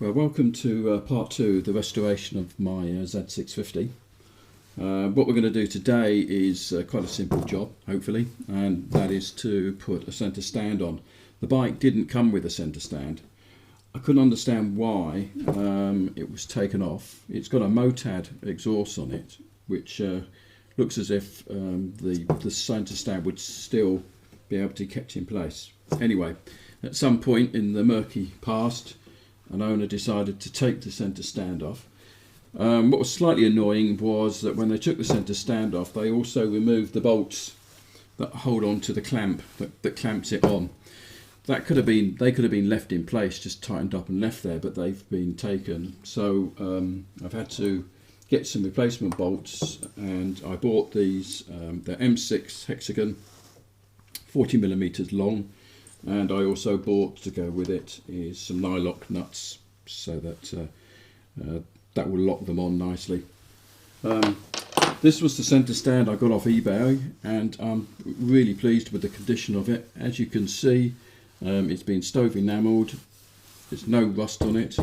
Well, welcome to part 2, the restoration of my Z650. What we're going to do today is quite a simple job, hopefully, and that is to put a centre stand on. The bike didn't come with a centre stand. I couldn't understand why it was taken off. It's got a Motad exhaust on it, which looks as if the centre stand would still be able to be kept in place. Anyway, at some point in the murky past, an owner decided to take the centre stand off. What was slightly annoying was that when they took the centre stand off, they also removed the bolts that hold on to the clamp that clamps it on. They could have been left in place, just tightened up and left there, but they've been taken. So I've had to get some replacement bolts, and I bought these. They're M6 hexagon, 40mm long. And I also bought, to go with it, is some nylock nuts, so that that will lock them on nicely. This was the centre stand I got off eBay, and I'm really pleased with the condition of it. As you can see, it's been stove enamelled, there's no rust on it,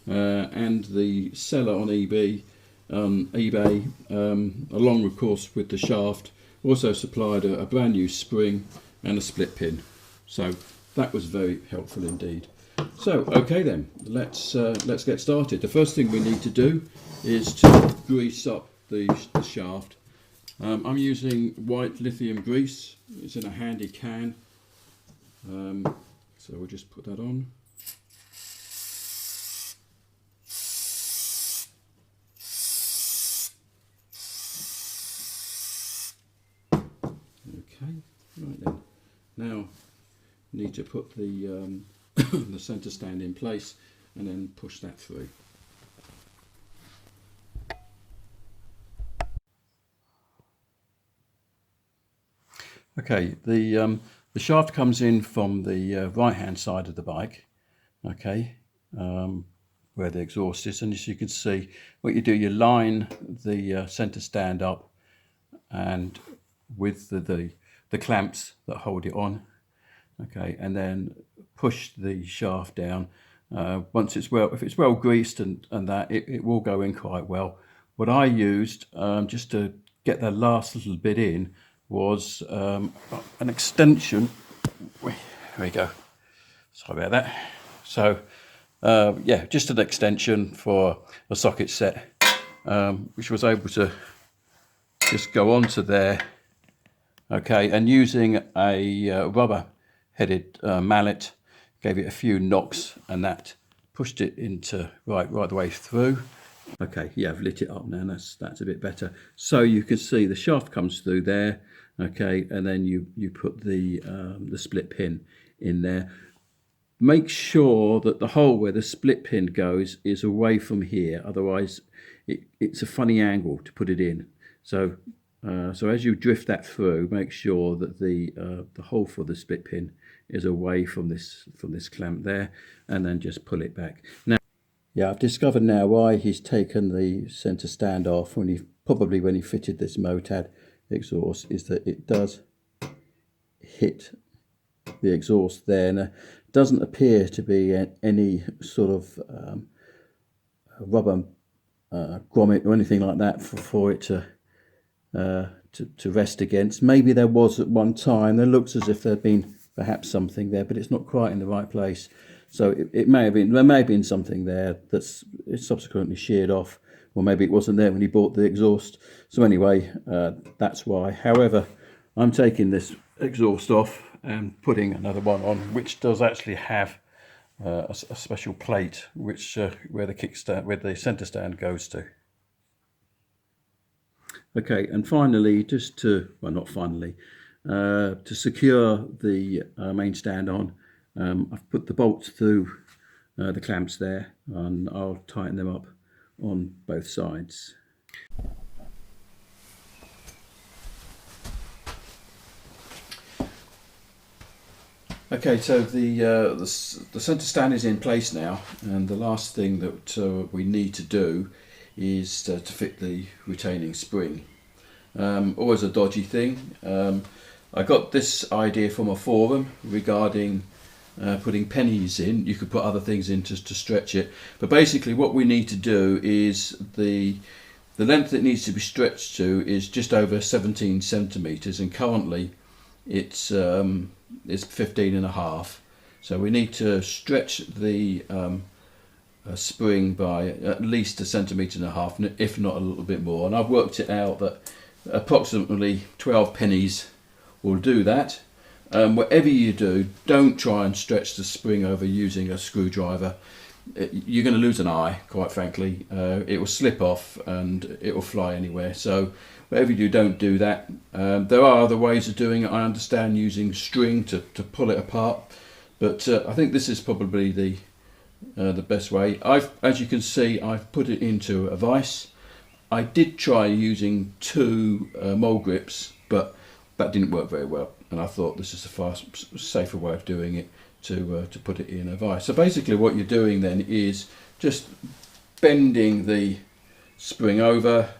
and the seller on eBay, along of course with the shaft, also supplied a brand new spring and a split pin. So that was very helpful indeed. So okay then, let's get started. The first thing we need to do is to grease up the shaft. I'm using white lithium grease. It's in a handy can. So we'll just put that on. Okay, right then. Now need to put the the centre stand in place and then push that through. Okay, the shaft comes in from the right hand side of the bike, okay, where the exhaust is, and as you can see, what you do, you line the centre stand up and with the clamps that hold it on. Okay, and then push the shaft down. Once it's if it's well greased and that, it will go in quite well. What I used just to get the last little bit in was an extension. There we go. Sorry about that. So yeah, just an extension for a socket set, which was able to just go onto there. Okay, and using a rubber headed mallet, gave it a few knocks, and that pushed it into right the way through. Okay, yeah, I've lit it up now, and that's a bit better. So you can see the shaft comes through there, okay, and then you put the split pin in there. Make sure that the hole where the split pin goes is away from here, otherwise it's a funny angle to put it in. So so as you drift that through, make sure that the hole for the split pin is away from this clamp there, and then just pull it back. Now, yeah, I've discovered now why he's taken the centre stand off when he fitted this Motad exhaust, is that it does hit the exhaust there, and there doesn't appear to be any sort of rubber grommet or anything like that for it to rest against. Maybe there was at one time. There looks as if there'd been perhaps something there, but it's not quite in the right place. So there may have been something there that's subsequently sheared off, or maybe it wasn't there when he bought the exhaust. So anyway, that's why. However, I'm taking this exhaust off and putting another one on, which does actually have a special plate, which where the centre stand goes to. Okay, and finally, to secure the main stand on, I've put the bolts through the clamps there, and I'll tighten them up on both sides. Okay, so the centre stand is in place now, and the last thing that we need to do is to fit the retaining spring. Always a dodgy thing. I got this idea from a forum regarding putting pennies in. You could put other things in to stretch it, but basically what we need to do is the length that needs to be stretched to is just over 17 centimeters, and currently it's 15 and a half. So we need to stretch the spring by at least 1.5 centimeters, if not a little bit more. And I've worked it out that approximately 12 pennies will do that. Whatever you do, don't try and stretch the spring over using a screwdriver. You're going to lose an eye, quite frankly. It will slip off and it will fly anywhere. So whatever you do, don't do that. There are other ways of doing it. I understand using string to pull it apart, but I think this is probably the best way. As you can see, I've put it into a vise. I did try using 2 mole grips, but that didn't work very well, and I thought this is a far safer way of doing it, to put it in a vise. So basically what you're doing then is just bending the spring over,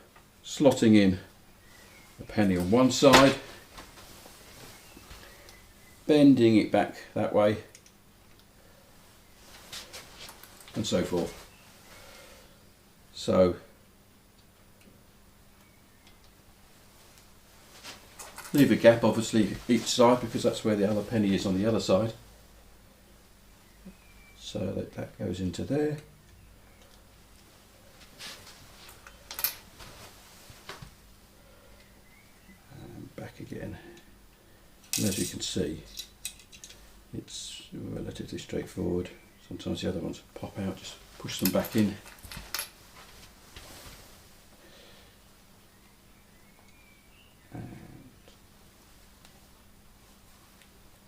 slotting in a penny on one side, bending it back that way, and so forth. So leave a gap obviously each side, because that's where the other penny is on the other side. So that goes into there. And back again. And as you can see, it's relatively straightforward. Sometimes the other ones pop out, just push them back in. And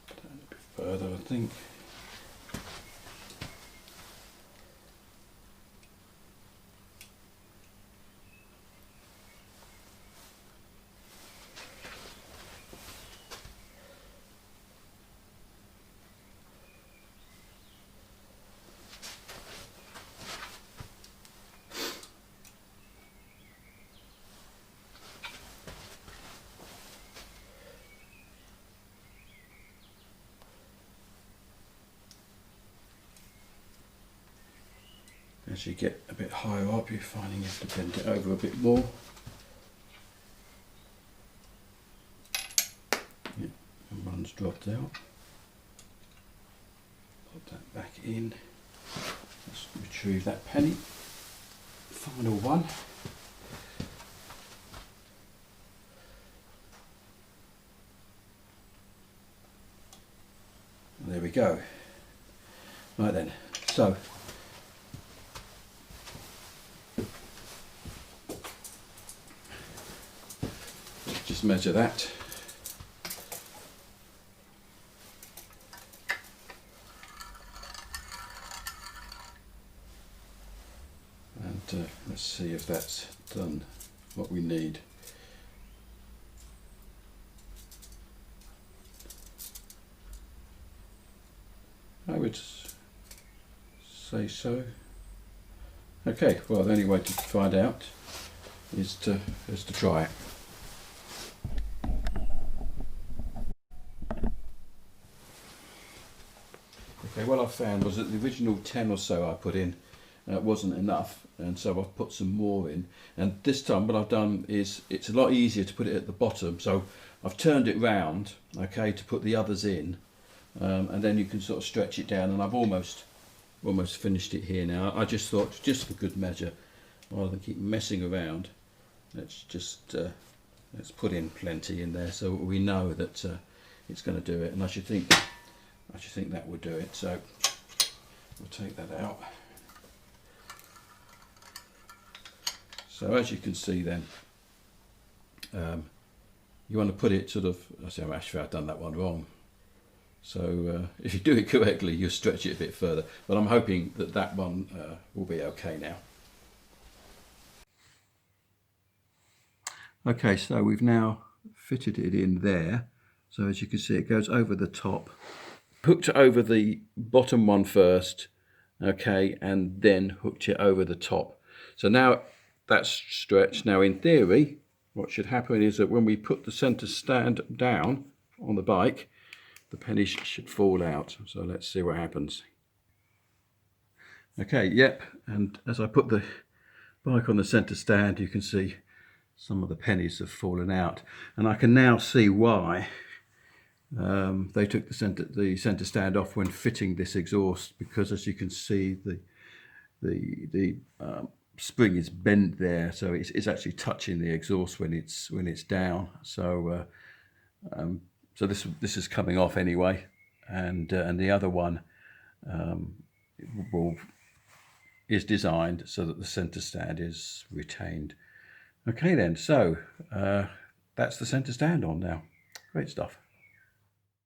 down a bit further, I think. As you get a bit higher up, you're finding you have to bend it over a bit more. Yeah, and one's dropped out. Put that back in. Let's retrieve that penny. Final one. And there we go. Right then, so just measure that. And let's see if that's done what we need. I would say so. Okay, well the only way to find out is to try it. Okay, what I found was that the original 10 or so I put in wasn't enough, and so I've put some more in. And this time what I've done is, it's a lot easier to put it at the bottom, so I've turned it round, okay, to put the others in, and then you can sort of stretch it down, and I've almost finished it here now. I just thought, just for good measure, rather than keep messing around, let's just let's put in plenty in there so we know that it's going to do it, and I should think that would do it. So we'll take that out. So as you can see then, you want to put it sort of, I'm actually I've done that one wrong. So if you do it correctly, you'll stretch it a bit further, but I'm hoping that that one will be okay now. Okay, so we've now fitted it in there. So as you can see, it goes over the top, hooked over the bottom one first, okay, and then hooked it over the top. So now that's stretched. Now in theory, what should happen is that when we put the center stand down on the bike, the pennies should fall out. So let's see what happens. Okay, yep, and as I put the bike on the centre stand, you can see some of the pennies have fallen out, and I can now see why they took the centre stand off when fitting this exhaust, because as you can see the spring is bent there, so it's actually touching the exhaust when it's down. So so this is coming off anyway, and the other one is designed so that the centre stand is retained. Okay then, so that's the centre stand on now. Great stuff.